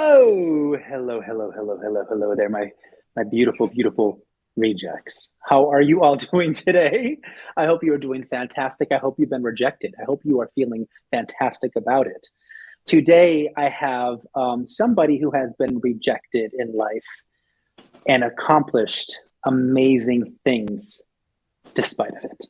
Hello there, my beautiful, beautiful rejects. How are you all doing today? I hope you are doing fantastic. I hope you've been rejected. I hope you are feeling fantastic about it. Today, I have somebody who has been rejected in life and accomplished amazing things despite of it.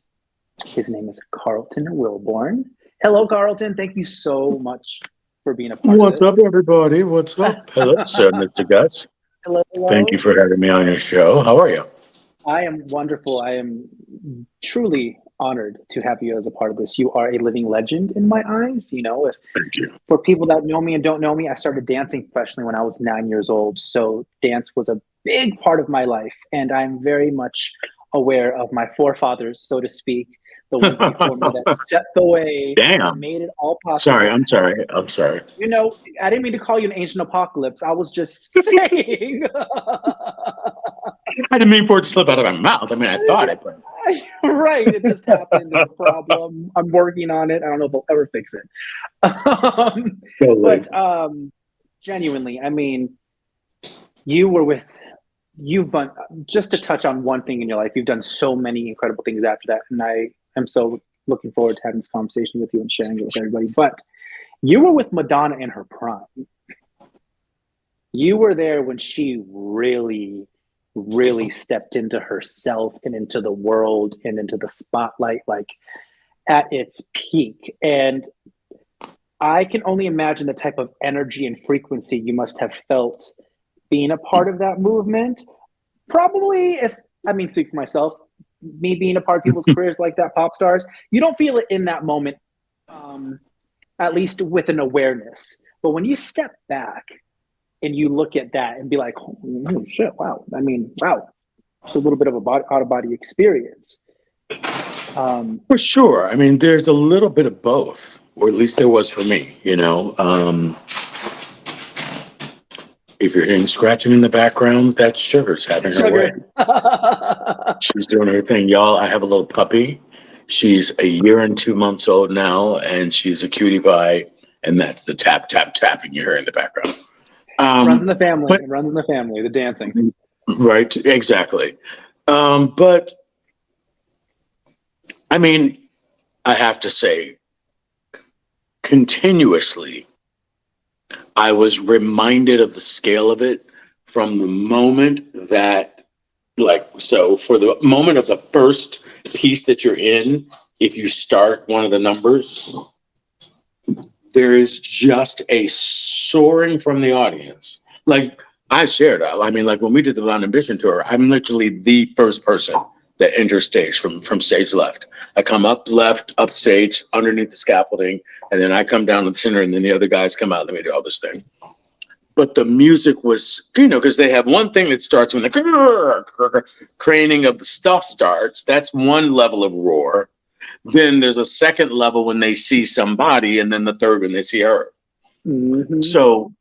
His name is Carlton Wilborn. Hello, Carlton. Thank you so much for being a part What's of up, everybody? What's up? Hello, sir, it. Mr. Gus. Hello, Thank you hello. for having me on your show. How are you? I am wonderful. I am truly honored to have you as a part of this. You are a living legend in my eyes. You know, if Thank you. for people that know me and don't know me, I started dancing professionally when I was 9 years old. So dance was a big part of my life, and I'm very much aware of my forefathers, so to speak, the ones before me that set the way, that Damn. made it all Sorry, possible. I'm sorry. I'm sorry. You know, I didn't mean to call you an ancient apocalypse. I was just saying. I didn't mean for it to slip out of my mouth. I mean, I thought it, but Right, it just happened. It's a problem. I'm working on it. I don't know if I'll ever fix it. totally. But genuinely, I mean, you were with, you've done, just to touch on one thing in your life, you've done so many incredible things after that. And I am so looking forward to having this conversation with you and sharing it with everybody. But you were with Madonna in her prime. You were there when she really stepped into herself and into the world and into the spotlight, like at its peak. And I can only imagine the type of energy and frequency you must have felt being a part of that movement. Probably, if I mean, speak for myself, me being a part of people's careers like that, pop stars, you don't feel it in that moment, at least with an awareness. But when you step back and you look at that and be like, oh shit, wow. I mean, wow, it's a little bit of a out of body experience. For sure. I mean, there's a little bit of both, or at least there was for me, If you're hearing scratching in the background, that's Sugar's having her way. Sugar. She's doing her thing. Y'all, I have a little puppy. She's a year and 2 months old now, and she's a cutie pie, and that's the tap, tap, tapping you hear in the background. Runs in the family. But It runs in the family, the dancing. right, exactly. But I mean, I have to say, continuously, I was reminded of the scale of it from the moment that, so for the moment of the first piece that you're in, if you start one of the numbers, there is just a soaring from the audience. Like I shared, I mean, like when we did the Blind Ambition tour, I'm literally the first person that enters stage from stage left. I come up left, up stage, underneath the scaffolding, and then I come down to the center, and then the other guys come out and let me do all this thing. But the music was, because they have one thing that starts when the craning of the stuff starts. That's one level of roar. Then there's a second level when they see somebody, and then the third when they see her. Mm-hmm. So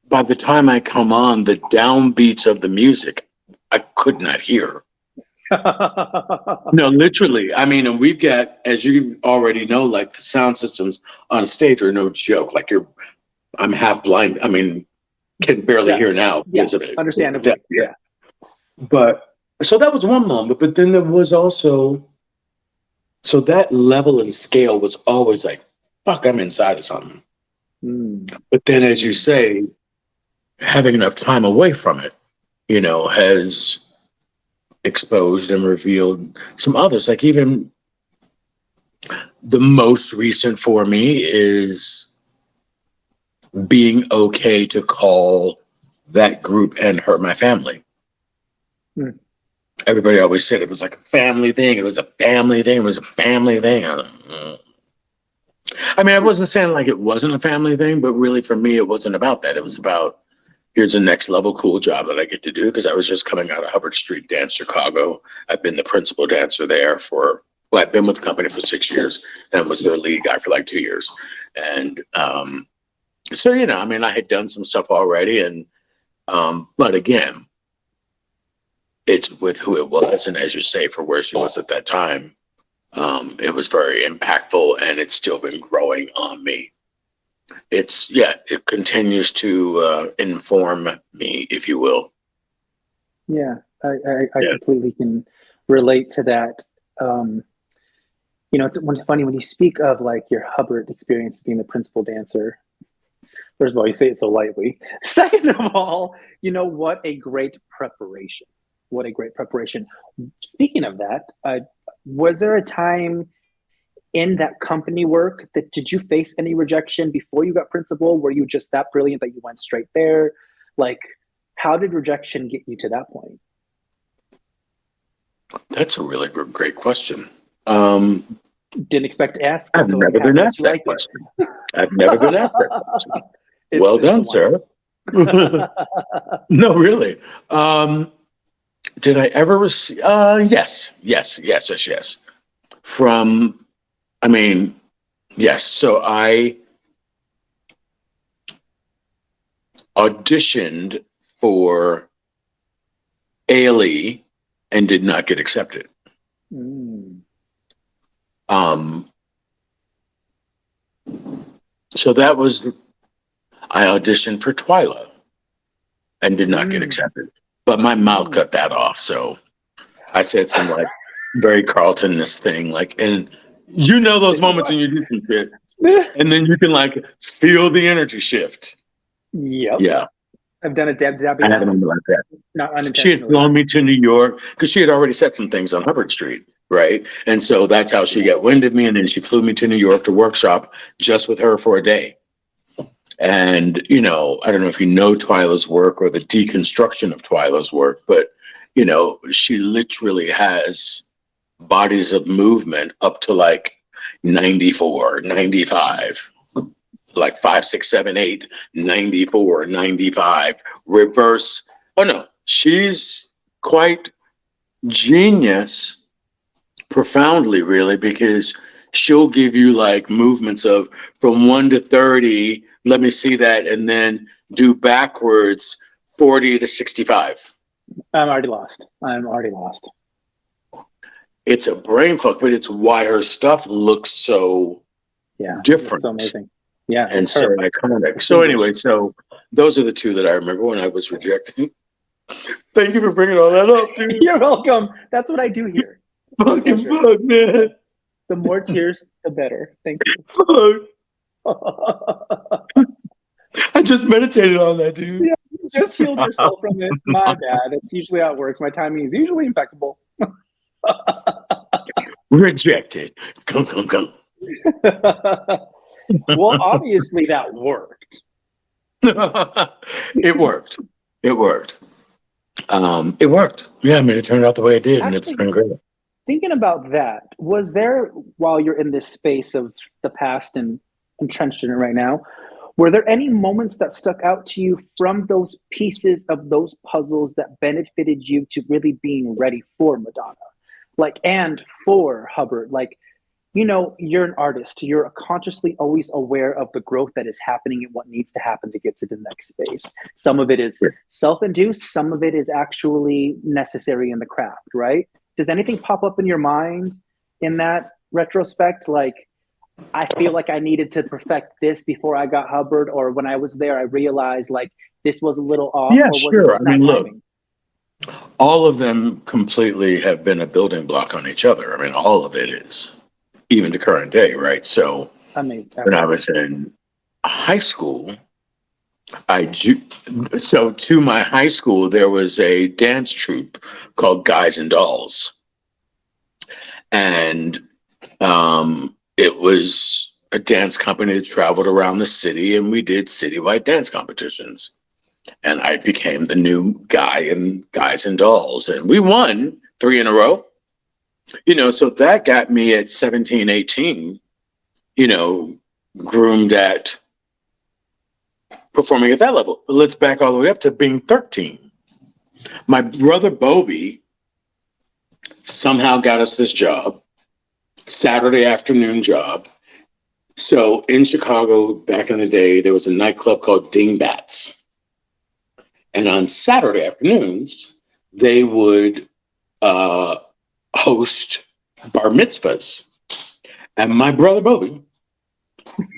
by the time I come on, the downbeats of the music, I could not hear. No, literally. I mean, and we've got, as you already know, like the sound systems on stage are no joke. Like I'm half blind. I mean, can barely hear now because of it. Understandably. Yeah. But so that was one moment, but then there was also, so that level and scale was always like, fuck, I'm inside of something. But then, as you say, having enough time away from it, has exposed and revealed some others. Like even the most recent for me is being okay to call that group and her my family. Everybody always said it was like a family thing. It was a family thing. It was a family thing. I mean, I wasn't saying like it wasn't a family thing, but really for me, it wasn't about that. It was about, here's a next level cool job that I get to do, because I was just coming out of Hubbard Street Dance Chicago. I've been the principal dancer there I've been with the company for 6 years and was their lead guy for like 2 years. And so, I mean, I had done some stuff already, and but again, it's with who it was, and as you say, for where she was at that time, it was very impactful, and it's still been growing on me. it continues to inform me, if you will. Yeah, I completely can relate to that. It's funny when you speak of like your Hubbard experience being the principal dancer. First of all, you say it so lightly. Second of all, what a great preparation. What a great preparation. Speaking of that, was there a time in that company work that did you face any rejection before you got principal? Were you just that brilliant that you went straight there? Like, how did rejection get you to that point? That's a really great question. Didn't expect to ask. I've never been asked that question. I've never been asked that question. Well done, sir. No, really. Did I ever receive? Yes. Yes. So I auditioned for ALE and did not get accepted. So that was, I auditioned for Twyla and did not get accepted, but my mouth cut that off. So I said some like very Carlton-ness thing, like, and those moments when you do some shit and then you can like feel the energy shift. Yep. Yeah. I've done a dab. I had a moment like that. Not unintentionally. She had flown me to New York because she had already said some things on Hubbard Street, right? And so that's how she got wind of me. And then she flew me to New York to workshop just with her for a day. And, I don't know if you know Twyla's work or the deconstruction of Twyla's work, but, she literally has bodies of movement up to like 94, 95. Like 5, 6, 7, 8, 94, 95, reverse. Oh no, she's quite genius, profoundly, really, because she'll give you like movements of from 1 to 30. Let me see that, and then do backwards 40 to 65. I'm already lost. It's a brain fuck, but it's why her stuff looks so different. So amazing. Yeah. And so iconic. So anyway, so those are the two that I remember when I was rejected. Thank you for bringing all that up, dude. You're welcome. That's what I do here. Fucking fuck, man. The more tears, the better. Thank you. Fuck. I just meditated on that, dude. Yeah, you just healed yourself from it. My bad. It's usually how it works. My timing is usually impeccable. Rejected. Come. Well, obviously that worked. It worked. It worked. Yeah, it turned out the way it did. Actually, and it's been great. Thinking about that, was there, while you're in this space of the past and entrenched in it right now, were there any moments that stuck out to you from those pieces of those puzzles that benefited you to really being ready for Madonna? And for Hubbard? You're an artist. You're consciously always aware of the growth that is happening and what needs to happen to get to the next space. Some of it is self-induced. Some of it is actually necessary in the craft, right? Does anything pop up in your mind in that retrospect? I feel like I needed to perfect this before I got Hubbard, or when I was there, I realized this was a little off. Yeah, sure. Look, all of them completely have been a building block on each other. All of it is. Even to current day, right? So when I was in high school, to my high school, there was a dance troupe called Guys and Dolls. And it was a dance company that traveled around the city, and we did citywide dance competitions. And I became the new guy in Guys and Dolls. And we won 3 in a row. So that got me at 17, 18, groomed at performing at that level. But let's back all the way up to being 13. My brother Bobby somehow got us this job, Saturday afternoon job. So in Chicago, back in the day, there was a nightclub called Dingbats. And on Saturday afternoons, they would host bar mitzvahs. And my brother Bobby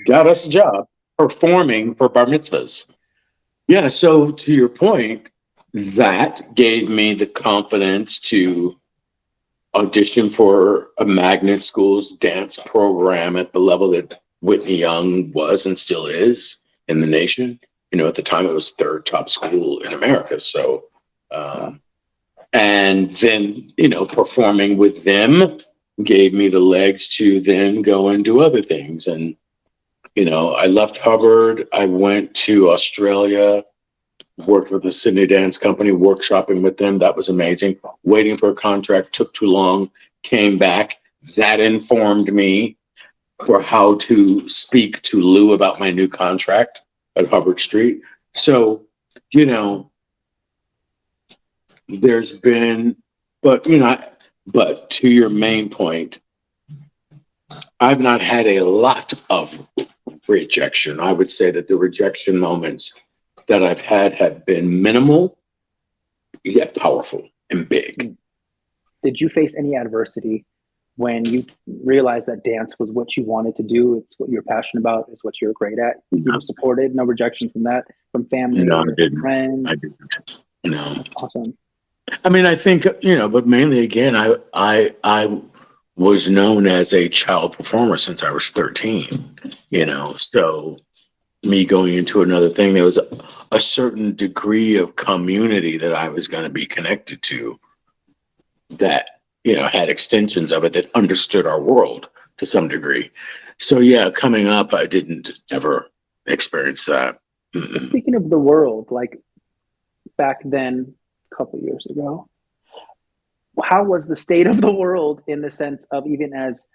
got us a job performing for bar mitzvahs. Yeah, so to your point, that gave me the confidence to audition for a magnet school's dance program at the level that Whitney Young was and still is in the nation. You know, at the time it was third top school in America. So, and then, you know, performing with them gave me the legs to then go and do other things. And, you know, I left Hubbard. I went to Australia, worked with the Sydney Dance Company, workshopping with them. That was amazing. Waiting for a contract took too long, came back. That informed me for how to speak to Lou about my new contract at Hubbard Street. So, you know, there's been, but, you know, but to your main point, I've not had a lot of rejection. I would say that the rejection moments that I've had have been minimal, yet powerful and big. Did you face any adversity when you realized that dance was what you wanted to do? It's what you're passionate about. It's what you're great at. You were supported. No rejection from that, from family, No, I didn't. friends. I didn't. No. That's awesome. I mean, I think, you know, but mainly again, I was known as a child performer since I was 13, you know, so me going into another thing, there was a certain degree of community that I was going to be connected to that, you know, had extensions of it that understood our world to some degree. So yeah, coming up, I didn't ever experience that. Speaking of the world, like back then, a couple of years ago, how was the state of the world in the sense of even as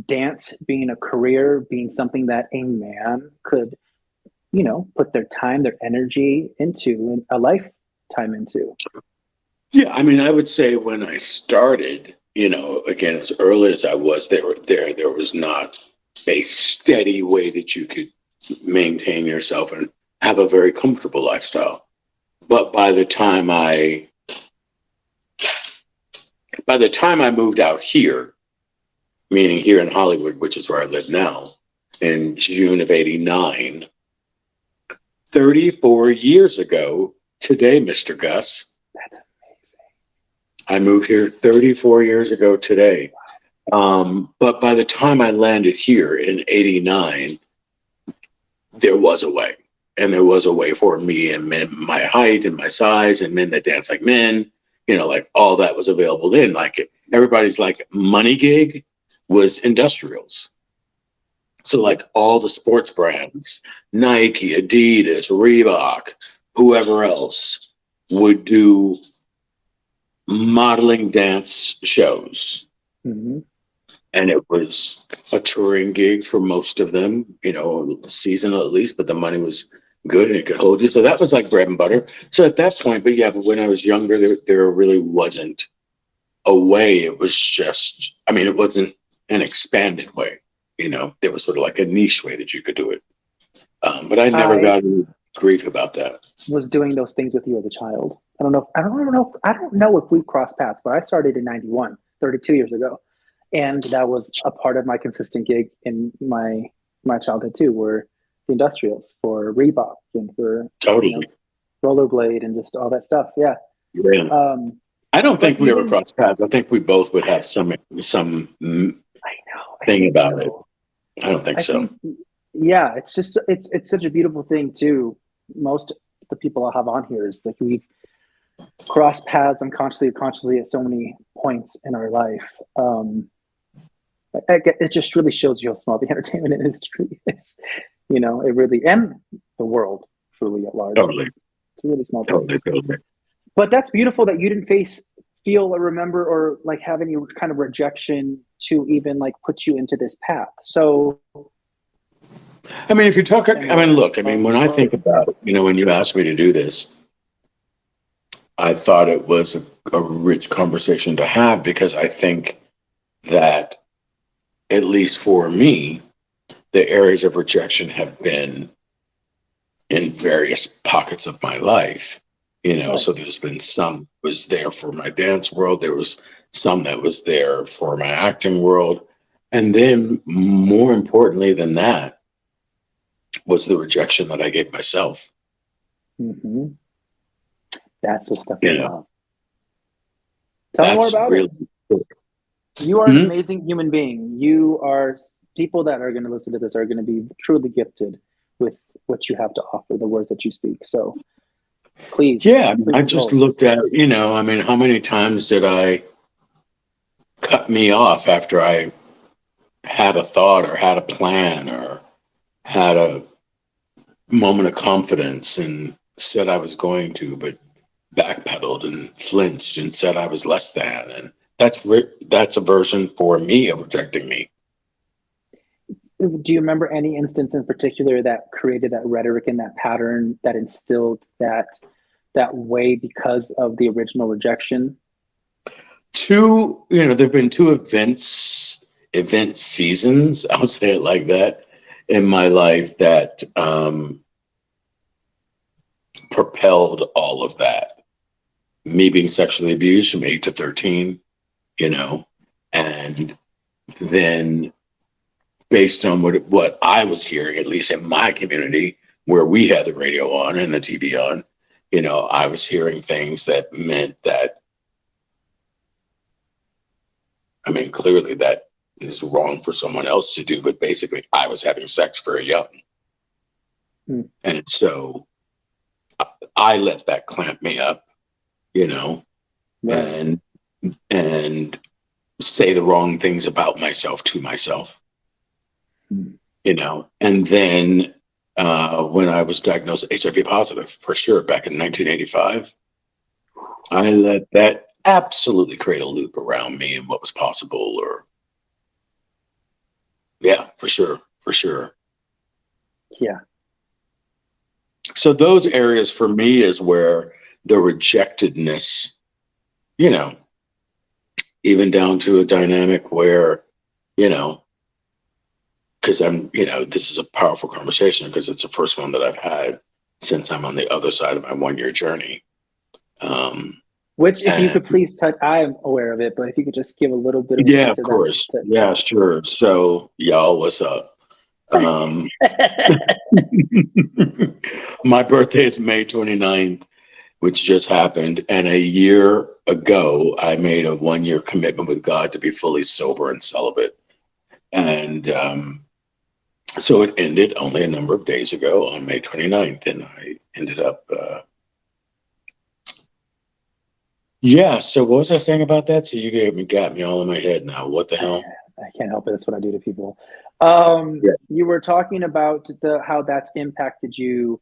dance being a career, being something that a man could, you know, put their time, their energy into, and a lifetime into? Yeah, I mean, I would say when I started, you know, again, as early as I was there was not a steady way that you could maintain yourself and have a very comfortable lifestyle. But by the time I moved out here, meaning here in Hollywood, which is where I live now, in June of '89, 34 years ago today, Mr. Gus. That's amazing. I moved here 34 years ago today. But by the time I landed here in '89, there was a way. And there was a way for me and men, my height and my size, and men that dance like men, you know, like all that was available then. Like everybody's like money gig was industrials. So like all the sports brands, Nike, Adidas, Reebok, whoever else would do modeling dance shows. Mm-hmm. And it was a touring gig for most of them, you know, seasonal at least, but the money was good and it could hold you. So that was like bread and butter. So at that point, but when I was younger, there really wasn't a way. It was just, I mean, it wasn't an expanded way, you know, there was sort of like a niche way that you could do it. But I never got any grief about that. Was doing those things with you as a child. I don't know if we crossed paths, but I started in '91, 32 years ago. And that was a part of my consistent gig in my childhood too, were the industrials for Reebok and for Totally, you know, rollerblade and just all that stuff. Yeah. I don't think we ever crossed paths. I think we both would have some I thing about so. it. I don't think so. Yeah, it's just it's such a beautiful thing too. Most of the people I have on here is like we've crossed paths unconsciously or consciously at so many points in our life. It just really shows you how small the entertainment industry is. You know, it really, and the world truly at large. Totally. It's a really small place. Totally. But that's beautiful that you didn't feel or remember or like have any kind of rejection to even like put you into this path. So I mean, if you're talking, I mean, look, I mean, when I think about, you know, when you asked me to do this, I thought it was a rich conversation to have, because I think that, at least for me, the areas of rejection have been in various pockets of my life, you know. Right. So there's been some was there for my dance world. There was some that was there for my acting world. And then more importantly than that, was the rejection that I gave myself. Mm-hmm. That's the stuff You I know, love. Tell me more about it. Cool. You are an amazing human being. You are, people that are going to listen to this are going to be truly gifted with what you have to offer, the words that you speak. So please. Yeah, please I just looked at, I mean, how many times did I cut me off after I had a thought or had a plan or had a moment of confidence and said I was going to, but backpedaled and flinched and said I was less than. And that's a version for me of rejecting me. Do you remember any instance in particular that created that rhetoric and that pattern that instilled that way because of the original rejection? There've been two event seasons, I'll say it like that, in my life that propelled all of that. Me being sexually abused from 8 to 13, and then based on what I was hearing, at least in my community, where we had the radio on and the TV on, I was hearing things that meant that, I mean, clearly that is wrong for someone else to do, but basically I was having sex very young. Mm. And so I let that clamp me up, right. and say the wrong things about myself to myself. And then when I was diagnosed HIV positive, for sure, back in 1985, I let that absolutely create a loop around me and what was possible, for sure. Yeah. So those areas for me is where the rejectedness, even down to a dynamic where, because this is a powerful conversation because it's the first one that I've had since I'm on the other side of my 1-year journey. Which, if you could please touch, I'm aware of it, but if you could just give a little bit of of course. Yeah, sure. So, y'all, what's up? My birthday is May 29th, which just happened. And a year ago, I made a 1-year commitment with God to be fully sober and celibate. And so it ended only a number of days ago on May 29th. And I ended up, so what was I saying about that? So you got me all in my head now. What the hell? I can't help it. That's what I do to people. You were talking about how that's impacted you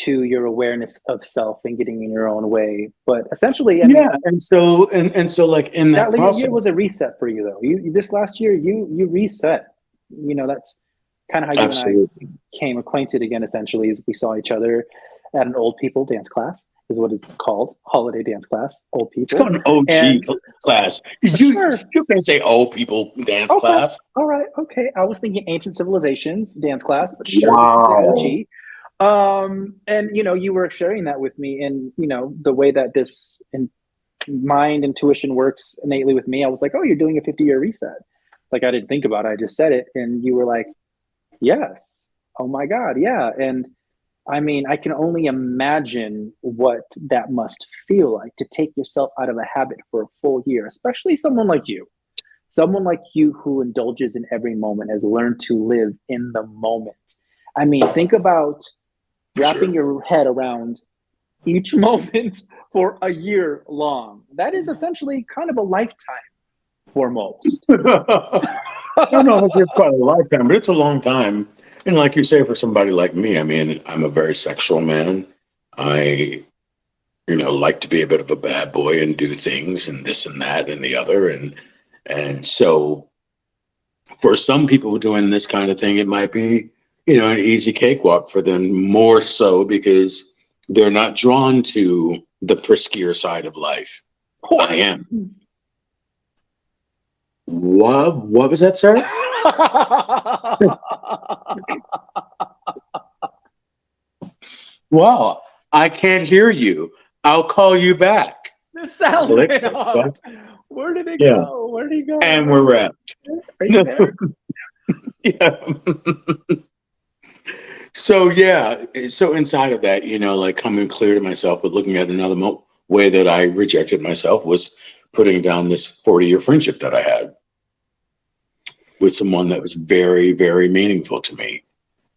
to your awareness of self and getting in your own way. But essentially, I mean, and so like in that process, year was a reset for you, though. You this last year, you reset. That's kind of how you and I came acquainted again. Essentially, as we saw each other at an old people dance class. Is what it's called, holiday dance class, old people. It's called an OG class. You can say old people dance class. All right, okay. I was thinking ancient civilizations dance class, but sure, wow. Say OG. And you were sharing that with me, and the way that this mind intuition works innately with me. I was like, oh, you're doing a 50-year reset. Like I didn't think about it. I just said it, and you were like, yes. Oh my God, yeah. And I mean, I can only imagine what that must feel like to take yourself out of a habit for a full year, especially someone like you who indulges in every moment, has learned to live in the moment. I mean, think about wrapping your head around each moment for a year long. That is essentially kind of a lifetime for most. I don't know if it's quite a lifetime, but it's a long time. And like you say, for somebody like me, I mean, I'm a very sexual man. I, like to be a bit of a bad boy and do things and this and that and the other. And so for some people doing this kind of thing, it might be, an easy cakewalk for them, more so because they're not drawn to the friskier side of life. I am. What was that, sir? Wow, I can't hear you. I'll call you back. The sound went off. Where did it go? Where did he go? And we're wrapped. Are you there? Yeah. So yeah, so inside of that, like coming clear to myself, but looking at another way that I rejected myself was putting down this 40-year friendship that I had with someone that was very, very meaningful to me.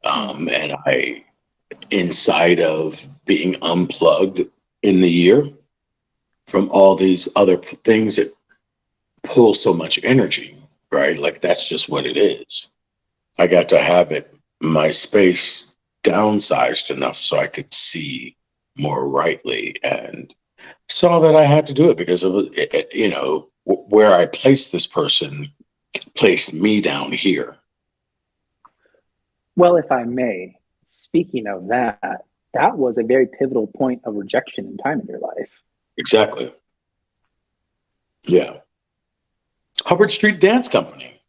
And I, inside of being unplugged in the year from all these other things that pull so much energy, right? Like that's just what it is. I got to have my space downsized enough so I could see more rightly, and saw that I had to do it because of where I placed this person placed me down here. Well, if I may, speaking of that, that was a very pivotal point of rejection in time in your life. Exactly. Yeah. Hubbard Street Dance Company.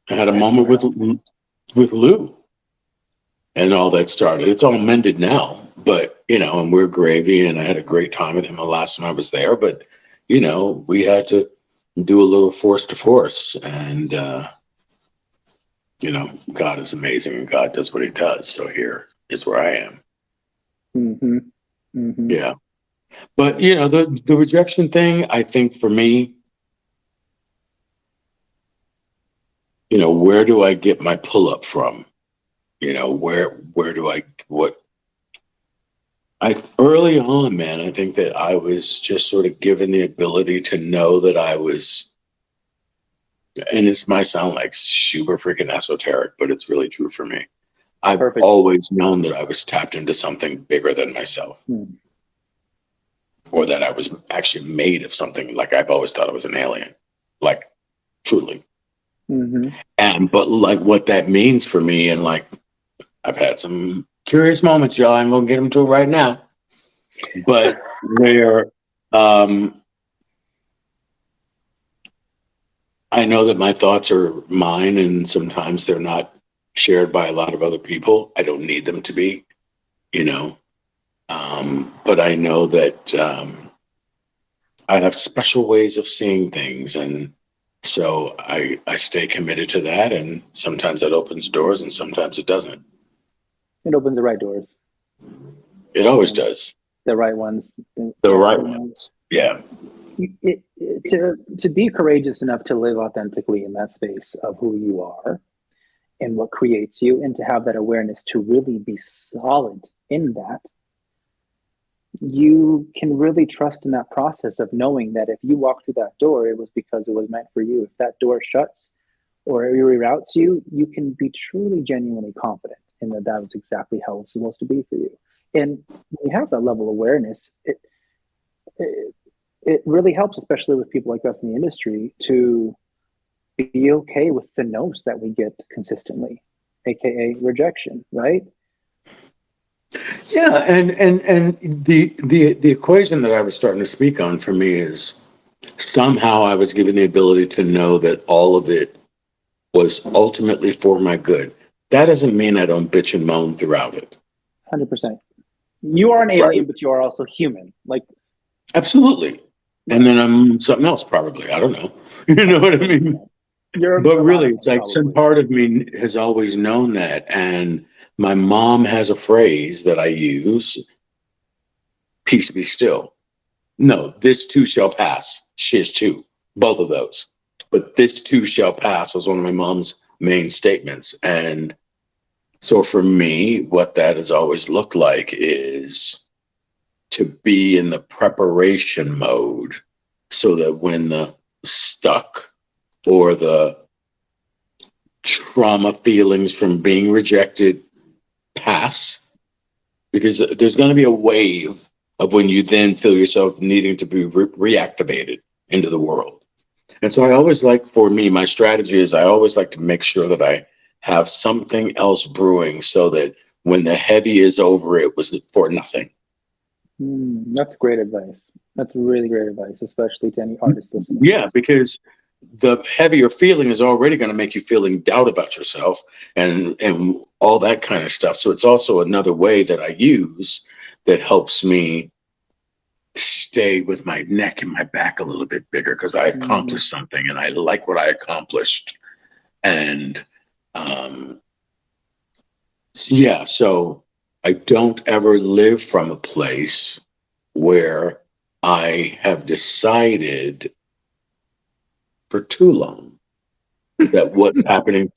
I had a moment with Lou, and all that started. It's all mended now, but and we're gravy, and I had a great time with him the last time I was there. But we had to do a little force to force, and God is amazing, and God does what He does. So here is where I am. Mm-hmm. Mm-hmm. Yeah, but the rejection thing. I think for me, where do I get my pull up from? Where do what I early on, man, I think that I was just sort of given the ability to know that I was, and this might sound like super freaking esoteric, but it's really true for me. I've always known that I was tapped into something bigger than myself, or that I was actually made of something. Like I've always thought I was an alien, like truly. But like what that means for me, and like I've had some curious moments, y'all. I'm gonna get them to it right now, but where I know that my thoughts are mine, and sometimes they're not shared by a lot of other people. I don't need them to be, but I know that I have special ways of seeing things, and so I stay committed to that. And sometimes that opens doors, and sometimes it doesn't. It opens the right doors. It always does. The right ones. The right ones. Yeah. To be courageous enough to live authentically in that space of who you are and what creates you, and to have that awareness to really be solid in that, you can really trust in that process of knowing that if you walk through that door, it was because it was meant for you. If that door shuts or it reroutes you, you can be truly genuinely confident in that was exactly how it's supposed to be for you. And when you have that level of awareness, it really helps, especially with people like us in the industry, to be okay with the no's that we get consistently, aka rejection, right? Yeah, and the equation that I was starting to speak on for me is somehow I was given the ability to know that all of it was ultimately for my good. That doesn't mean I don't bitch and moan throughout it. 100%. You are an alien, but you are also human. Like, absolutely. And then I'm something else, probably. I don't know. You know what I mean? But really, it's like some part of me has always known that. And my mom has a phrase that I use: peace be still. No, this too shall pass. Shiz too. Both of those. But this too shall pass was one of my mom's main statements. And so for me, what that has always looked like is to be in the preparation mode so that when the stuck or the trauma feelings from being rejected pass, because there's going to be a wave of when you then feel yourself needing to be reactivated into the world. And so I always like, for me, my strategy is I always like to make sure that I have something else brewing so that when the heavy is over, it was for nothing. That's great advice. That's really great advice, especially to any artist listening. Yeah, because the heavier feeling is already going to make you feel in doubt about yourself and all that kind of stuff. So it's also another way that I use that helps me stay with my neck and my back a little bit bigger, because I accomplished something and I like what I accomplished. And Yeah, so I don't ever live from a place where I have decided for too long that what's happening,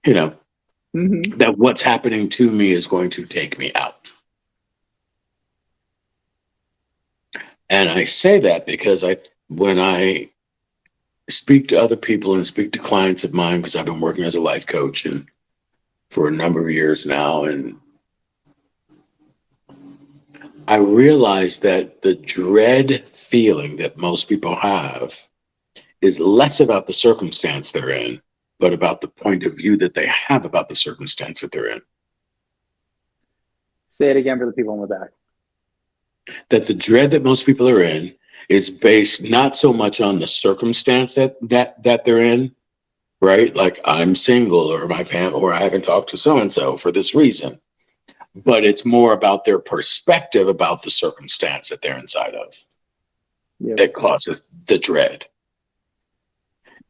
you know, Mm-hmm. that what's happening to me is going to take me out. And I say that because when I speak to other people and speak to clients of mine, because I've been working as a life coach and for a number of years now, and I realize that the dread feeling that most people have is less about the circumstance they're in, but about the point of view that they have about the circumstance that they're in. Say it again for the people in the back. That the dread that most people are in is based not so much on the circumstance that they're in, right? Like I'm single or my family or I haven't talked to so and so for this reason, but it's more about their perspective about the circumstance that they're inside of Yep. that causes the dread.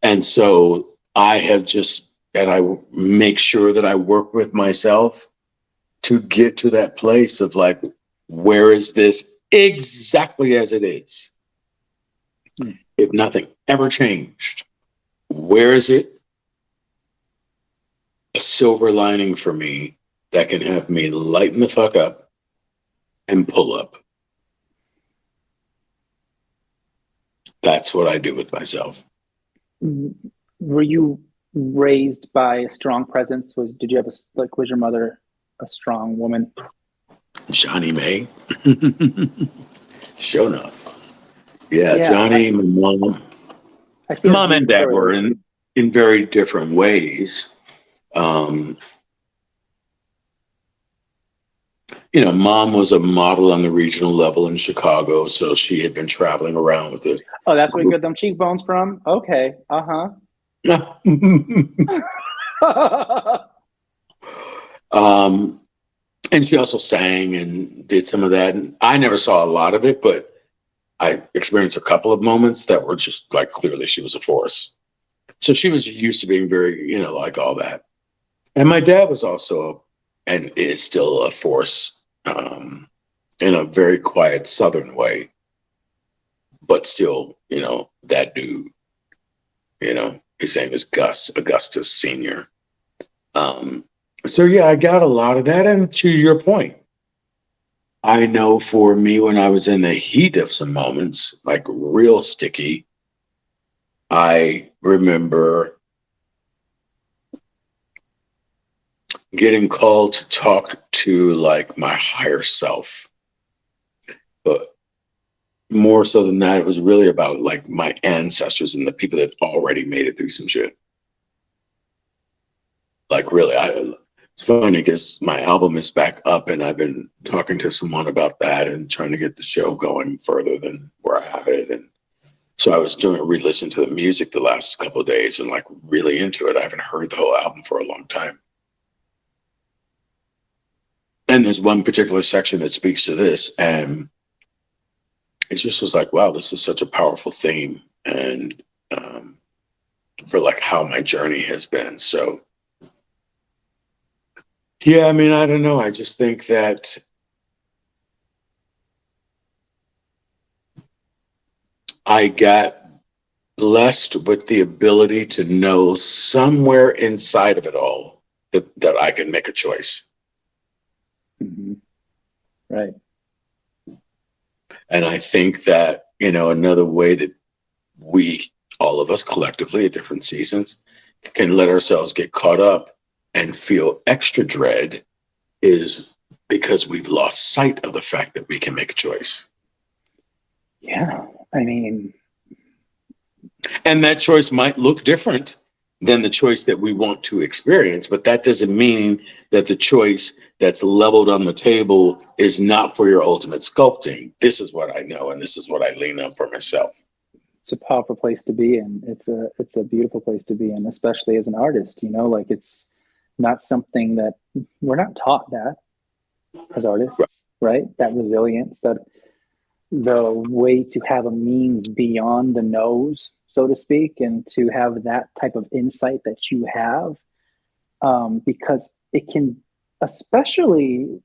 And so I have just, and I make sure that I work with myself to get to that place of like, where is this exactly as it is? If nothing ever changed, where is it? A silver lining for me that can have me lighten the fuck up and pull up. That's what I do with myself. Were you raised by a strong presence? Did you have was your mother a strong woman? Johnny May. Sure enough. Yeah, Yeah, Johnny, my mom. I see a Mom and deep dad were correlation. in very different ways. Um, Mom was a model on the regional level in Chicago, so she had been traveling around with it. Oh, that's where you got them cheekbones from? Okay. Uh-huh. And she also sang and did some of that. And I never saw a lot of it, but I experienced a couple of moments that were just like clearly she was a force. So she was used to being very, like all that. And my dad was also, and is still a force in a very quiet Southern way, but still, that dude, his name is Augustus Sr. So yeah, I got a lot of that. And to your point, I know for me, when I was in the heat of some moments, like real sticky, I remember getting called to talk to like my higher self. But more so than that, it was really about like my ancestors and the people that already made it through some shit. Like really, it's funny because my album is back up and I've been talking to someone about that and trying to get the show going further than where I have it. And so I was doing a re-listen to the music the last couple of days and like really into it. I haven't heard the whole album for a long time. And there's one particular section that speaks to this, and it just was like, wow, this is such a powerful theme, and for like how my journey has been. So yeah, I mean, I don't know. I just think that I got blessed with the ability to know somewhere inside of it all that I can make a choice. Mm-hmm. Right. And I think that, another way that we, all of us collectively at different seasons, can let ourselves get caught up and feel extra dread is because we've lost sight of the fact that we can make a choice. Yeah. I mean, and that choice might look different than the choice that we want to experience, but that doesn't mean that the choice that's leveled on the table is not for your ultimate sculpting. This is what I know, and this is what I lean on for myself. it's a powerful place to be in. It's a beautiful place to be in, especially as an artist, like it's not something that we're not taught that as artists, right? That resilience, that the way to have a means beyond the nose, so to speak, and to have that type of insight that you have, because it can especially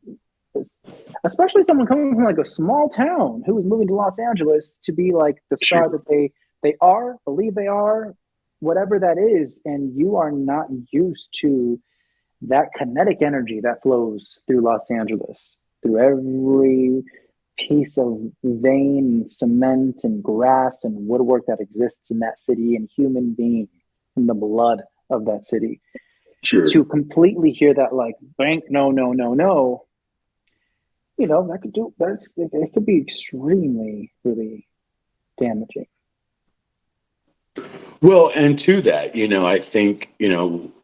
especially someone coming from like a small town who is moving to Los Angeles to be like the star Sure. that they are, believe they are, whatever that is, and you are not used to that kinetic energy that flows through Los Angeles, through every piece of vein and cement and grass and woodwork that exists in that city and human being in the blood of that city. Sure. To completely hear that like bank, no, no, no, no, that could do that. It could be extremely, really damaging. Well, and to that, I think,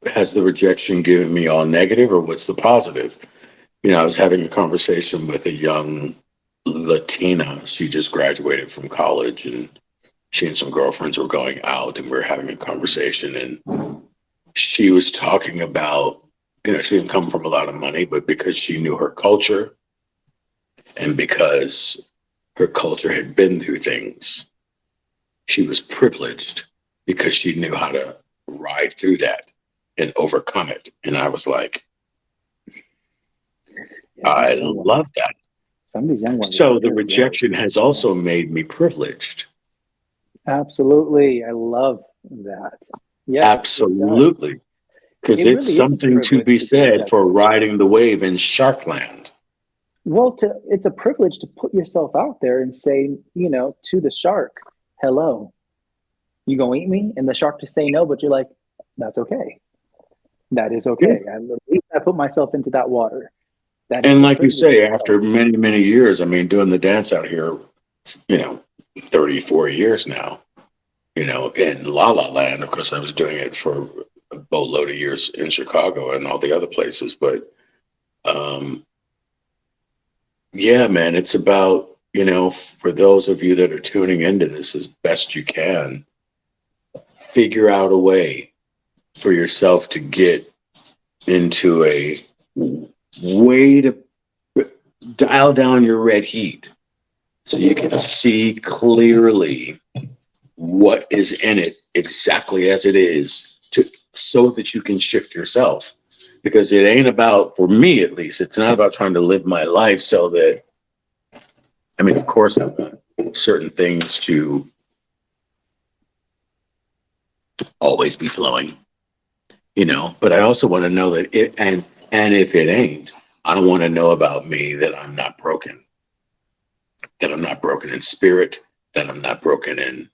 has the rejection given me all negative or what's the positive? I was having a conversation with a young Latina. She just graduated from college and she and some girlfriends were going out and we were having a conversation and she was talking about, she didn't come from a lot of money, but because she knew her culture and because her culture had been through things, she was privileged because she knew how to ride through that and overcome it. And I was like, Yeah, I love that. some of these young ones So the really are. rejection has also made me privileged. Absolutely, I love that. Yes, it does. Absolutely. Because It it's really is a something to privilege be to get said that for culture. riding the wave in Sharkland. Well, it's a privilege to put yourself out there and say, to the shark, hello, you gonna eat me? And the shark to say no, but you're like, that's okay. That is Yeah. okay. At least I put myself into that water. That is And the like you privilege say, itself. after many, many years, I mean, doing the dance out here, you know, 34 years now, in La La Land, of course, I was doing it for a boatload of years in Chicago and all the other places. But um, yeah, man, it's about, for those of you that are tuning into this as best you can, figure out a way for yourself to get into a way to dial down your red heat so you can see clearly what is in it exactly as it is so that you can shift yourself, because it ain't about, for me at least, it's not about trying to live my life so that, I mean, of course I want certain things to always be flowing, but I also want to know that and if it ain't, I don't want to know about me that I'm not broken, that I'm not broken in spirit, that I'm not broken in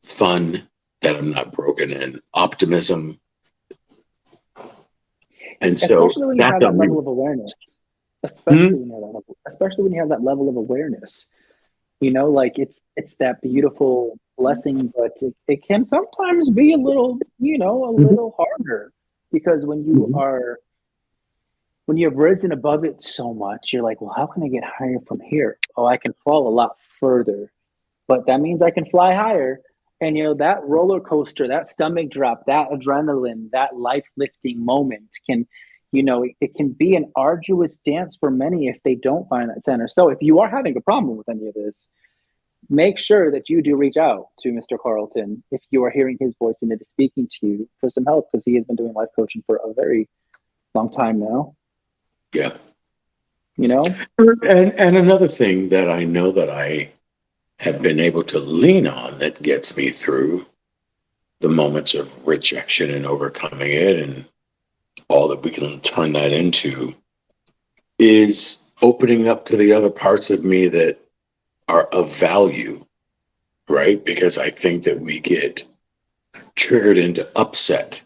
fun, that I'm not broken in optimism. And so Especially when you that's have a that level of awareness. hmm? Especially when you have that level of awareness. Like it's that beautiful blessing, but it can sometimes be a little, a little harder because when you have risen above it so much, you're like, well, how can I get higher from here? Oh, I can fall a lot further, but that means I can fly higher. And that roller coaster, that stomach drop, that adrenaline, that life lifting moment can, it can be an arduous dance for many if they don't find that center. So if you are having a problem with any of this, make sure that you do reach out to Mr. Carlton if you are hearing his voice and it is speaking to you for some help, because he has been doing life coaching for a very long time now. Yeah. You know, And another thing that I know that I have been able to lean on that gets me through the moments of rejection and overcoming it and all that we can turn that into is opening up to the other parts of me that are of value, right? Because I think that we get triggered into upset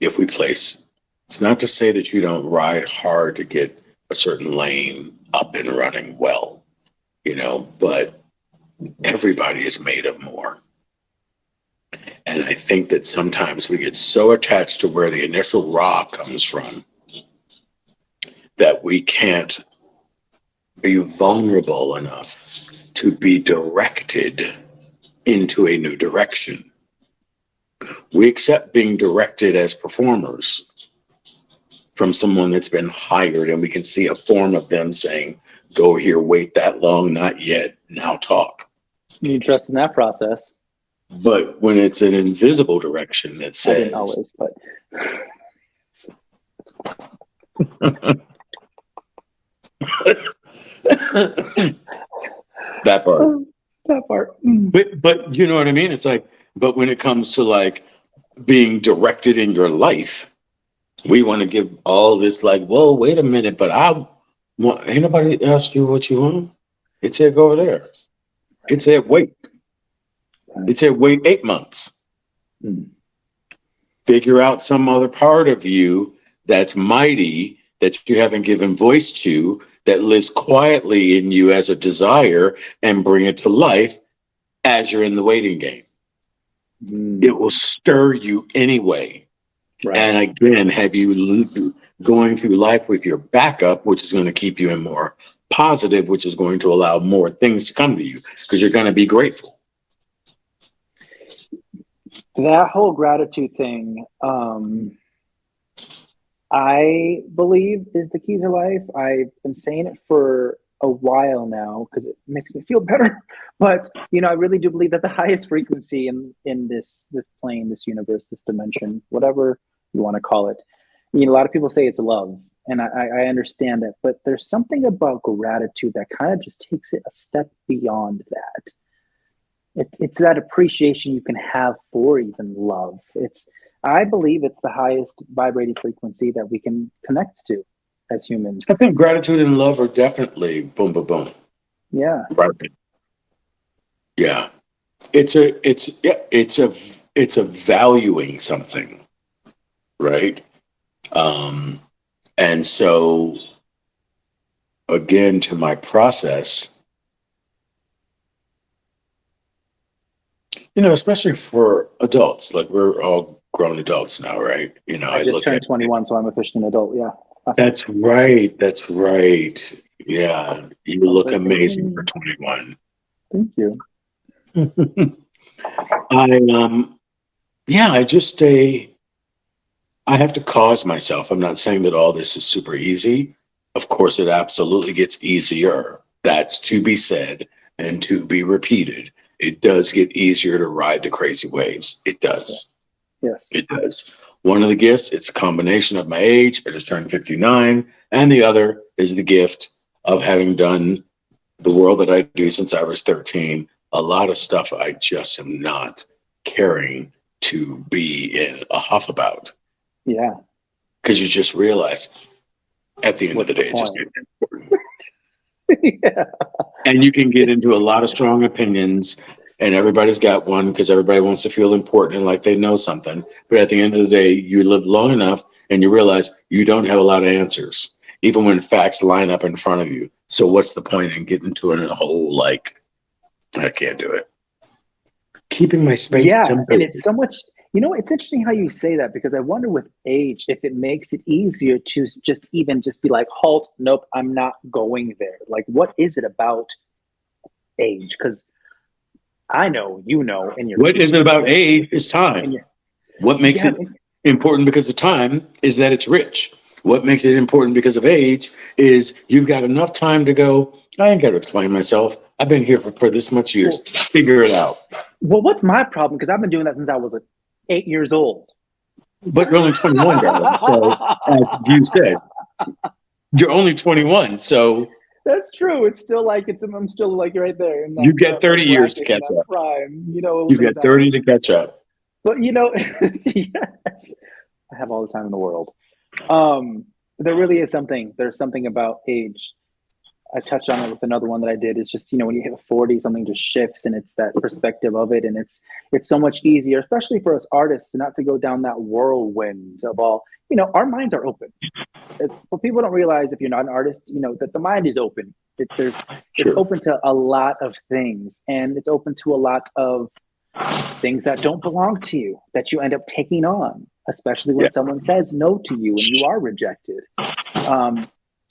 if we place. It's not to say that you don't ride hard to get a certain lane up and running well, but everybody is made of more. And I think that sometimes we get so attached to where the initial raw comes from that we can't be vulnerable enough to be directed into a new direction. We accept being directed as performers from someone that's been hired, and we can see a form of them saying, go here, wait that long, not yet, now talk. you trust in that process. But when it's an invisible direction that I didn't says, always, but That part. That part. But you know what I mean? It's like, but when it comes to like being directed in your life, we want to give all this like, whoa, wait a minute, but I want, ain't nobody asked you what you want. It said go over there. It said wait. It said wait 8 months. Figure out some other part of you that's mighty, that you haven't given voice to, that lives quietly in you as a desire, and bring it to life as you're in the waiting game. It will stir you anyway. Right. And again, have you going through life with your backup, which is going to keep you in more positive, which is going to allow more things to come to you because you're going to be grateful. That whole gratitude thing, I believe is the key to life. I've been saying it for a while now because it makes me feel better. But, you know, I really do believe that the highest frequency in this plane, this universe, this dimension, whatever you want to call it, you know, a lot of people say it's love. And I understand that. But there's something about gratitude that kind of just takes it a step beyond that. It's that appreciation you can have for even love. I believe it's the highest vibrating frequency that we can connect to as humans. I think gratitude and love are definitely boom, boom, boom. Yeah. Right. Yeah. It's a valuing something, right? And so again, to my process, you know, especially for adults, like we're all grown adults now, right? You know, I just turned 21, so I'm officially an adult. Yeah. That's right. That's right. Yeah. You look amazing for 21. Thank you. I have to cause myself. I'm not saying that all this is super easy. Of course, it absolutely gets easier. That's to be said and to be repeated. It does get easier to ride the crazy waves. It does. Yes. It does. One of the gifts, it's a combination of my age. I just turned 59. And the other is the gift of having done the world that I do since I was 13. A lot of stuff I just am not caring to be in a huff about. Yeah. Because you just realize at the end of the day, it's just important. Yeah. And you can get into a lot of strong opinions, and everybody's got one because everybody wants to feel important and like they know something. But at the end of the day, you live long enough and you realize you don't have a lot of answers, even when facts line up in front of you. So what's the point in getting to a whole, like, I can't do it. Keeping my space simple. And it's so much, you know, it's interesting how you say that, because I wonder with age if it makes it easier to just be like, halt, nope, I'm not going there. Like, what is it about age? Because I know, you know, and you're. What is it about age is time. What makes it important because of time is that it's rich. What makes it important because of age is you've got enough time to go, I ain't got to explain myself. I've been here for this much years. Figure it out. Well, what's my problem? Because I've been doing that since I was 8 years old. But you're only 21, darling. So, as you said, you're only 21. So that's true. It's still like I'm still like right there. You get 30 years to catch up. Prime, you know, you get 30 to catch up. But you know, yes, I have all the time in the world. There really is something. There's something about age. I touched on it with another one that I did. It's just, you know, when you hit 40, something just shifts, and it's that perspective of it, and it's so much easier, especially for us artists, not to go down that whirlwind of all. You know, our minds are open. What people don't realize, if you're not an artist, you know, that the mind is open. It's open to a lot of things, and it's open to a lot of things that don't belong to you, that you end up taking on, especially when someone says no to you and you are rejected.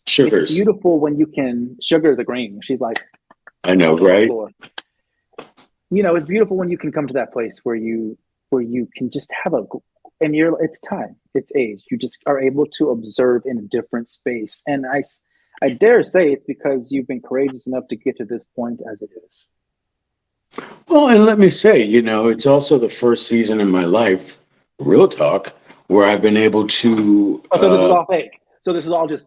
Sugars. It's beautiful when you can. Sugar is agreeing. She's like, I know, right? You know, it's beautiful when you can come to that place where you can just have it's time, it's age. You just are able to observe in a different space. And I dare say it's because you've been courageous enough to get to this point as it is. Well, and let me say, you know, it's also the first season in my life, real talk, where I've been able to. So this is all fake. So this is all just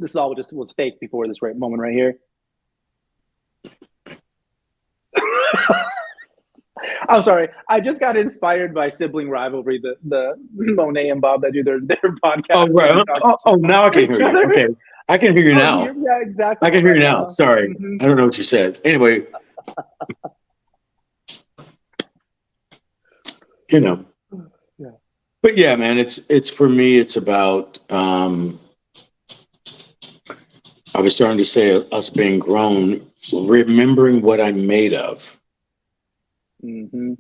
was fake before this moment right here. I'm sorry. I just got inspired by sibling rivalry. The Monet and Bob that do their podcast. Oh, right. Now I can hear you. Okay. I can hear you now. Yeah, exactly. I can hear you now. Sorry. Mm-hmm. I don't know what you said. Anyway, you know. Yeah. But yeah, man, it's for me, it's about I was starting to say us being grown, remembering what I'm made of. Mm-hmm.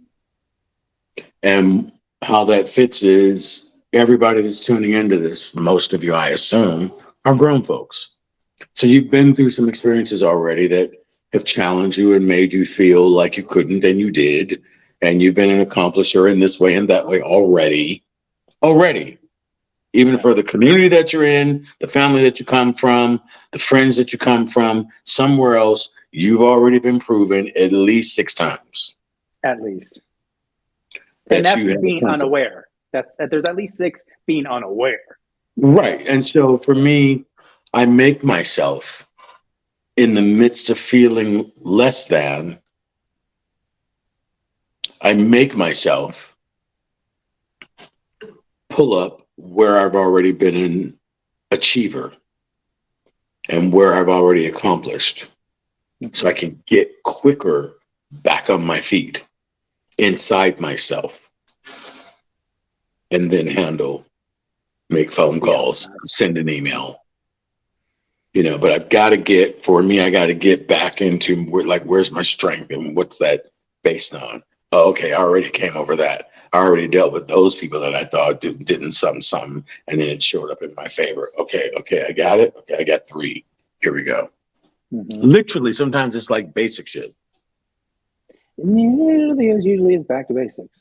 And how that fits is everybody that's tuning into this, most of you, I assume, are grown folks. So you've been through some experiences already that have challenged you and made you feel like you couldn't, and you did. And you've been an accomplisher in this way and that way already. Even for the community that you're in, the family that you come from, the friends that you come from, somewhere else, you've already been proven at least 6 times. At least. And that's being unaware. There's at least 6 being unaware. Right. And so for me, I make myself, in the midst of feeling less than, I make myself pull up where I've already been an achiever and where I've already accomplished, so I can get quicker back on my feet inside myself, and then make phone calls, send an email, but I got to get back into where's my strength and what's that based on? Oh, okay, I already came over that. I already dealt with those people that I thought didn't something, and then it showed up in my favor. Okay, I got it. Okay, I got 3. Here we go. Mm-hmm. Literally, sometimes it's like basic shit. Usually is back to basics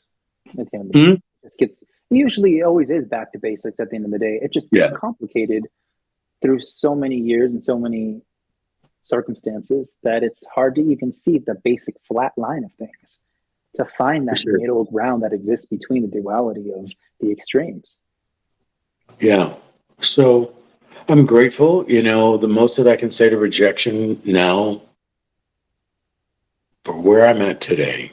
at the end of the day. It usually always is back to basics at the end of the day. It just gets complicated through so many years and so many circumstances that it's hard to even see the basic flat line of things, to find that middle ground that exists between the duality of the extremes. Yeah. So I'm grateful. The most that I can say to rejection now, for where I'm at today.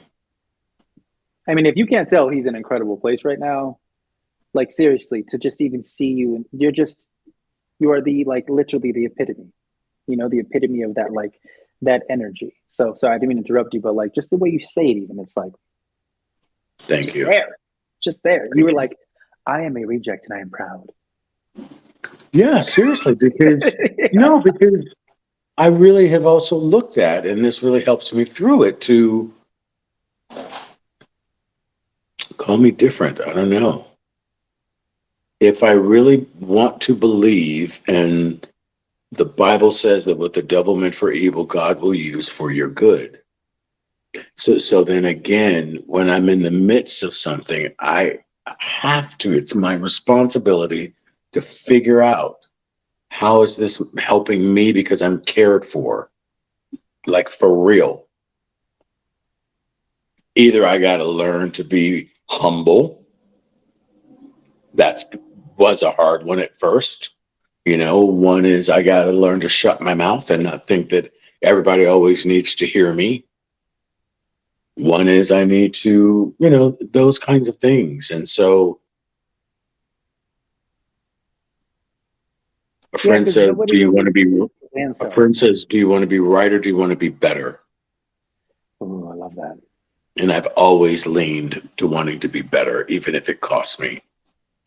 I mean, if you can't tell, he's in an incredible place right now. Like, seriously, to just even see you, and you are literally the epitome, the epitome of that, that energy. So I didn't mean to interrupt you, but just the way you say it, even, it's like, thank you. Just there. You were like, I am a reject and I am proud. Yeah, seriously, because because I really have also looked at, and this really helps me through it, to call me different. I don't know. If I really want to believe, and the Bible says that what the devil meant for evil, God will use for your good. So then again, when I'm in the midst of something, I have to, it's my responsibility to figure out, how is this helping me because I'm cared for? For real. Either I got to learn to be humble. That was a hard one at first. One is I got to learn to shut my mouth and not think that everybody always needs to hear me. One is I need to, those kinds of things. And so a friend says, do you want to be right or do you want to be better? Oh, I love that. And I've always leaned to wanting to be better, even if it costs me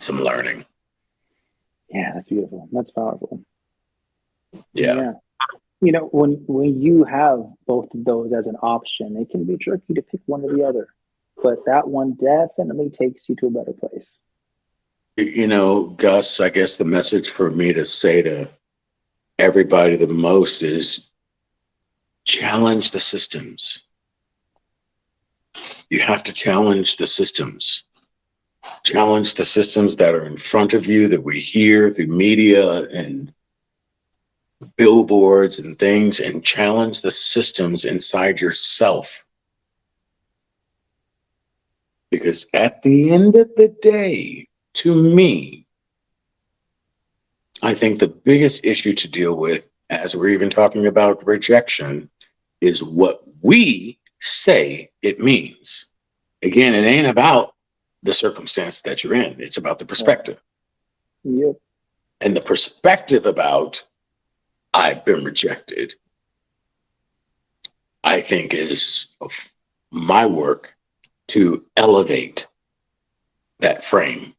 some learning. Yeah, that's beautiful. That's powerful. Yeah. When you have both of those as an option, it can be tricky to pick one or the other, but that one definitely takes you to a better place. Gus, I guess the message for me to say to everybody the most is challenge the systems. You have to challenge the systems. Challenge the systems that are in front of you, that we hear through media and billboards and things, and challenge the systems inside yourself. Because at the end of the day, to me, I think the biggest issue to deal with, as we're even talking about rejection, is what we say it means. Again, it ain't about the circumstance that you're in. It's about the perspective. Yep. And the perspective about I've been rejected, I think is my work to elevate that frame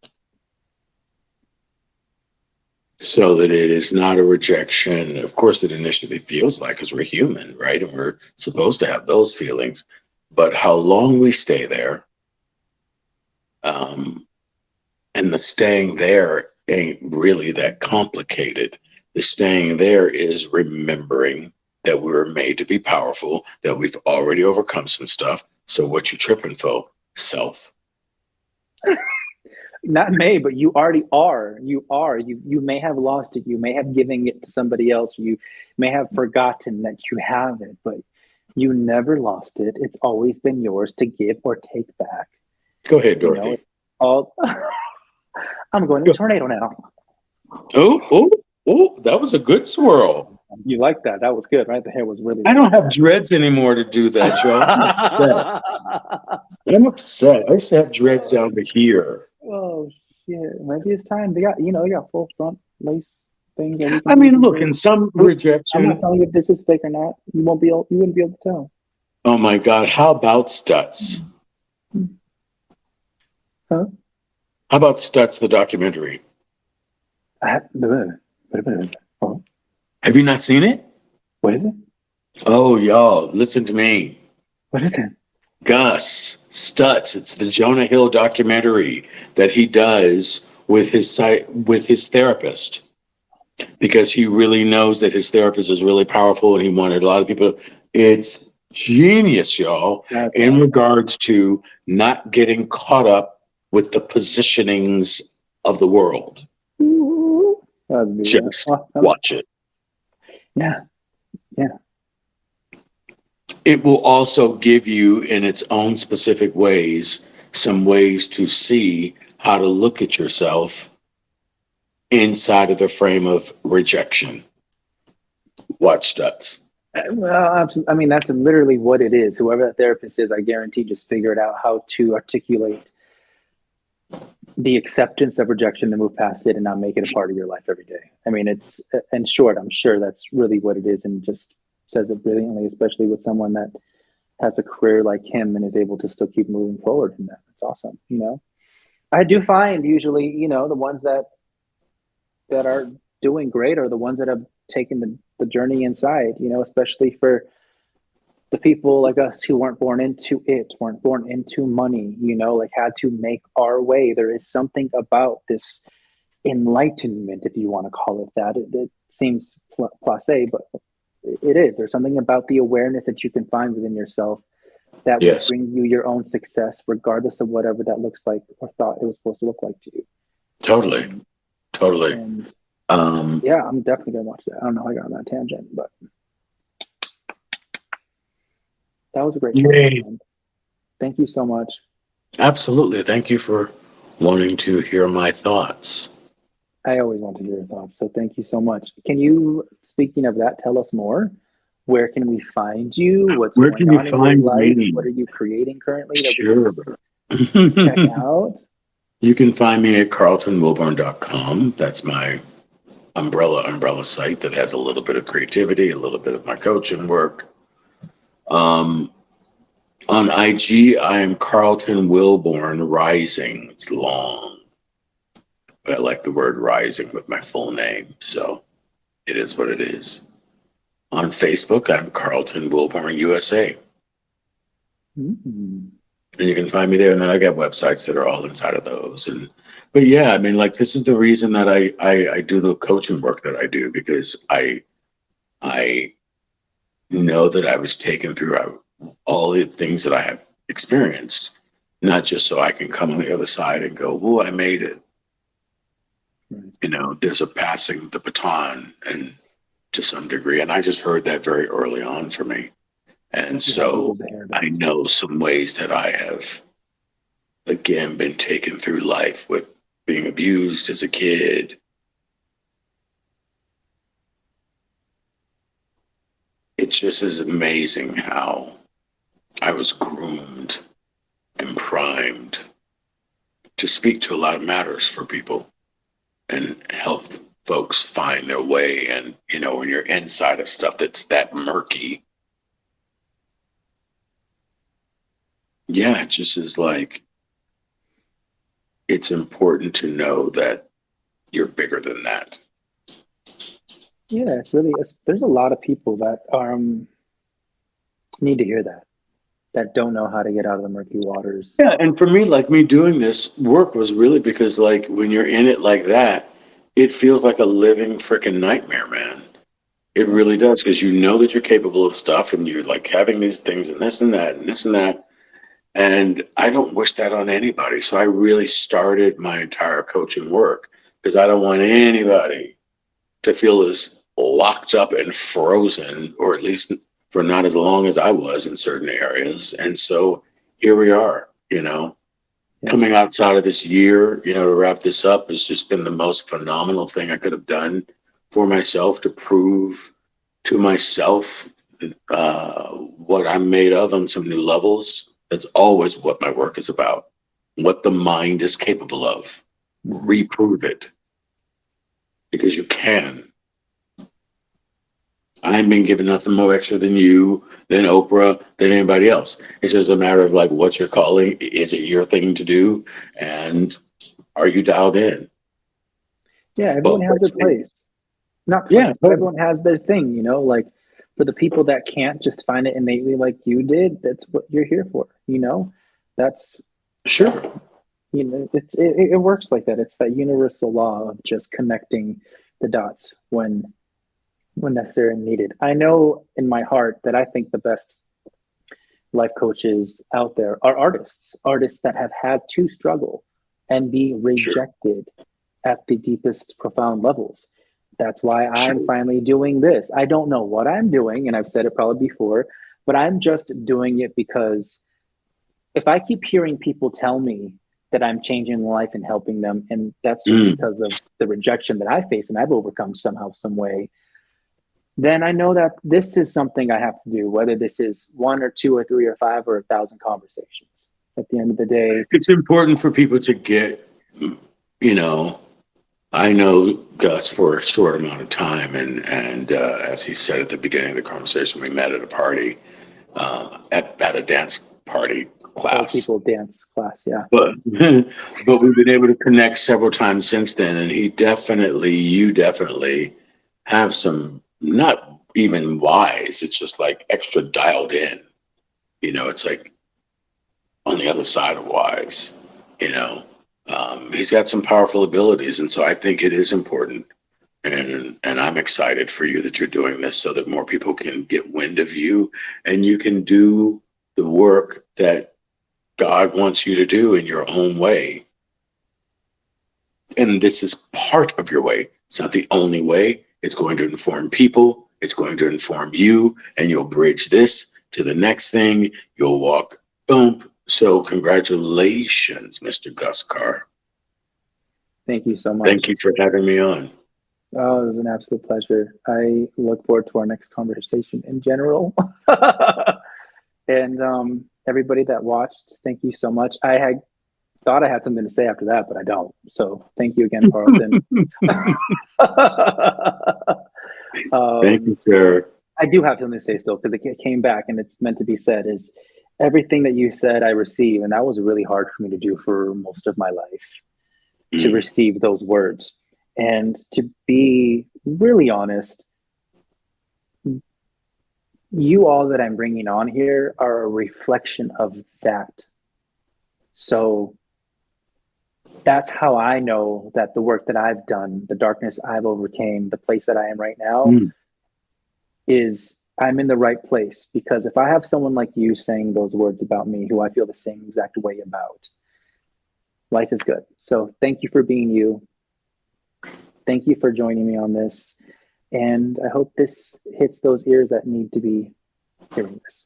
so that it is not a rejection. Of course, it initially feels like, because we're human, right? And we're supposed to have those feelings. But how long we stay there, and the staying there ain't really that complicated. The staying there is remembering that we were made to be powerful, that we've already overcome some stuff. So what you tripping for? Self. Not may, but you already are. You are. You may have lost it. You may have given it to somebody else. You may have forgotten that you have it, but you never lost it. It's always been yours to give or take back. Go ahead, Dorothy. You know, all I'm going to tornado now. Oh, that was a good swirl. You like that? That was good, right? The hair was really. I don't have dreads anymore to do that, y'all. I'm upset. I used to have dreads down to here. Oh shit! Maybe it's time. They got full front lace things. I mean, look, in some rejection. I'm not telling you if this is fake or not. You wouldn't be able to tell. Oh my God! How about Stutz? Huh? How about Stutz, the documentary? Oh. Have you not seen it? What is it? Oh, y'all, listen to me. What is it? Gus Stutz. It's the Jonah Hill documentary that he does with his therapist, because he really knows that his therapist is really powerful, and he wanted a lot of people. It's genius, y'all, in regards to not getting caught up with the positionings of the world. Just watch it. Yeah. It will also give you, in its own specific ways, some ways to see how to look at yourself inside of the frame of rejection. Watch Stutz. Well, I mean, that's literally what it is. Whoever that therapist is, I guarantee just figured out how to articulate the acceptance of rejection to move past it and not make it a part of your life every day. I mean, it's, in short, I'm sure that's really what it is, and just says it brilliantly, especially with someone that has a career like him and is able to still keep moving forward in that. It's awesome. I do find usually, the ones that are doing great are the ones that have taken the journey inside, especially for the people like us who weren't born into money, had to make our way. There is something about this enlightenment, if you want to call it that. It seems placé, but it is. There's something about the awareness that you can find within yourself that will bring you your own success, regardless of whatever that looks like or thought it was supposed to look like to you. Totally. And, yeah, I'm definitely gonna watch that. I don't know how I got on that tangent, but that was a great talk. Thank you so much. Absolutely. Thank you for wanting to hear my thoughts. I always want to hear your thoughts, so thank you so much. Can you, speaking of that, tell us more? Where can we find you? What's Where going can on you find in your life? me? What are you creating currently that Sure. we can check out? You can find me at carltonwilborn.com. That's my umbrella site that has a little bit of creativity, a little bit of my coaching work. On IG, I am Carlton Wilborn Rising. It's long, but I like the word rising with my full name, so it is what it is. On Facebook, I'm Carlton Wilborn USA. Mm-hmm. And you can find me there, and then I got websites that are all inside of those. But yeah, I mean, like, this is the reason that I do the coaching work that I do, because I know that I was taken through all the things that I have experienced, not just so I can come on the other side and go, "Oh, I made it." Right. There's a passing the baton, and to some degree, and I just heard that very early on for me. And so I know some ways that I have, again, been taken through life with being abused as a kid. it just is amazing how I was groomed and primed to speak to a lot of matters for people and help folks find their way. And, you know, when you're inside of stuff that's that murky, yeah, it just is like, it's important to know that you're bigger than that. Yeah, there's a lot of people that need to hear that don't know how to get out of the murky waters. Yeah, and for me, like me doing this work was really because, like, when you're in it like that, it feels like a living freaking nightmare, man. It really does, because you know that you're capable of stuff, and you're like having these things and this and that and this and that. And I don't wish that on anybody. So I really started my entire coaching work because I don't want anybody to feel as locked up and frozen, or at least for not as long as I was in certain areas. And so here we are, you know, coming outside of this year, you know, to wrap this up, has just been the most phenomenal thing I could have done for myself, to prove to myself what I'm made of on some new levels. That's always what my work is about. What the mind is capable of. Reprove it. Because you can. I ain't been given nothing more extra than you, than Oprah, than anybody else. It's just a matter of like, what's your calling? Is it your thing to do? And are you dialed in? Yeah, everyone has their place. Not place, but everyone has their thing, you know, like for the people that can't just find it innately like you did, that's what you're here for, you know? That's sure. You know, it works like that. It's that universal law of just connecting the dots when necessary and needed. I know in my heart that I think the best life coaches out there are artists that have had to struggle and be rejected at the deepest, profound levels. That's why I'm finally doing this. I don't know what I'm doing, and I've said it probably before, but I'm just doing it because if I keep hearing people tell me that I'm changing life and helping them, and that's just because of the rejection that I face and I've overcome somehow, some way, then I know that this is something I have to do, whether this is 1 or 2 or 3 or 5 or 1,000 conversations. At the end of the day, it's important for people to get, you know, I know Gus for a short amount of time, and as he said at the beginning of the conversation, we met at a party, at a dance party class. People dance class, yeah. But we've been able to connect several times since then, and you definitely have some, not even wise, it's just like extra dialed in. You know, it's like on the other side of wise, you know. He's got some powerful abilities, and so I think it is important, and I'm excited for you that you're doing this so that more people can get wind of you, and you can do the work that God wants you to do in your own way. And this is part of your way. It's not the only way. It's going to inform people. It's going to inform you, and you'll bridge this to the next thing. You'll walk, boom. So congratulations, Mr. Gus Carr. Thank you so much. Thank you for having me on. Oh, it was an absolute pleasure. I look forward to our next conversation in general. And everybody that watched, thank you so much. I thought I had something to say after that, but I don't. So thank you again, Carlton. Thank you, sir. I do have something to say still, because it came back and it's meant to be said, is everything that you said I receive. And that was really hard for me to do for most of my life, to receive those words. And to be really honest, you all that I'm bringing on here are a reflection of that. So that's how I know that the work that I've done, the darkness I've overcame, the place that I am right now, is I'm in the right place. Because if I have someone like you saying those words about me, who I feel the same exact way about, life is good. So thank you for being you. Thank you for joining me on this. And I hope this hits those ears that need to be hearing this.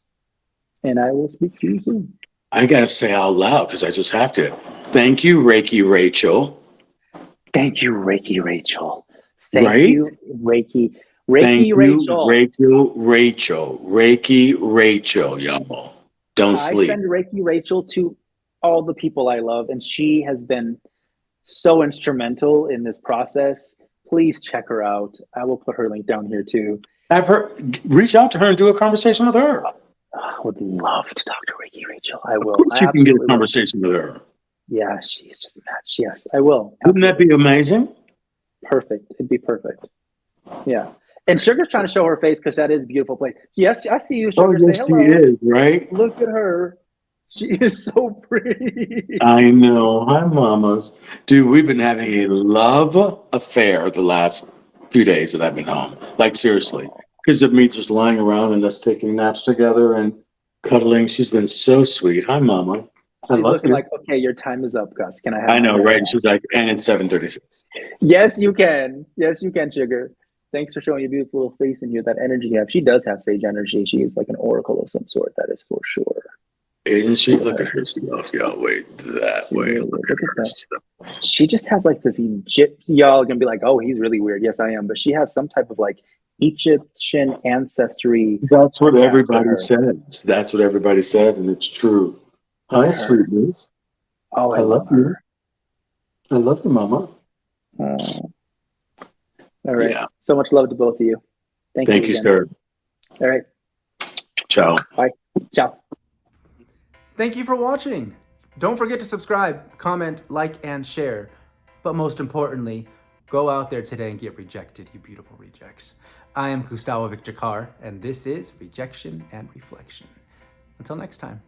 And I will speak to you soon. I got to say out loud, because I just have to. Thank you, Reiki Rachel. Thank you, Reiki Rachel. Thank you, Reiki. Thank Reiki you, Rachel. Reiki Rachel, y'all. Don't I sleep. send Reiki Rachel to all the people I love, and she has been so instrumental in this process. Please check her out. I will put her link down here too. Have her reach out to her and do a conversation with her. I would love to talk to Reiki Rachel. I will. Of course, I you can get a absolutely will. conversation with her. Yeah, she's just a match. Yes, I will. Wouldn't that be amazing? Perfect. It'd be perfect. Yeah. And Sugar's trying to show her face because that is a beautiful place. Yes, I see you, Sugar. Oh, yes, Say she hello. is, right? Look at her. She is so pretty. I know. Hi, mamas. Dude, we've been having a love affair the last few days that I've been home. Like, seriously. Because of me just lying around and us taking naps together and cuddling. She's been so sweet. Hi, mama. I She's love looking you. like, okay, your time is up, Gus. Can I have I know, my right? nap? She's like, and it's 7:36. Yes, you can. Yes, you can, Sugar. Thanks for showing your beautiful little face and that energy you have. She does have sage energy. She is like an oracle of some sort. That is for sure. Isn't she? Look at her stuff, y'all. Wait, that She way. really Look is. at Look at her that. stuff. She just has like this Egypt. Y'all gonna be like, oh, he's really weird. Yes, I am. But she has some type of like Egyptian ancestry. That's what attached to everybody her. says. That's what everybody said, and it's true. Hi, Her. sweetness. Oh, I love you. her. I love you, mama. All right. Yeah. So much love to both of you. Thank you, again. Sir. All right. Ciao. Bye. Ciao. Thank you for watching. Don't forget to subscribe, comment, like, and share. But most importantly, go out there today and get rejected, you beautiful rejects. I am Gustavo Victor Carr, and this is Rejection and Reflection. Until next time.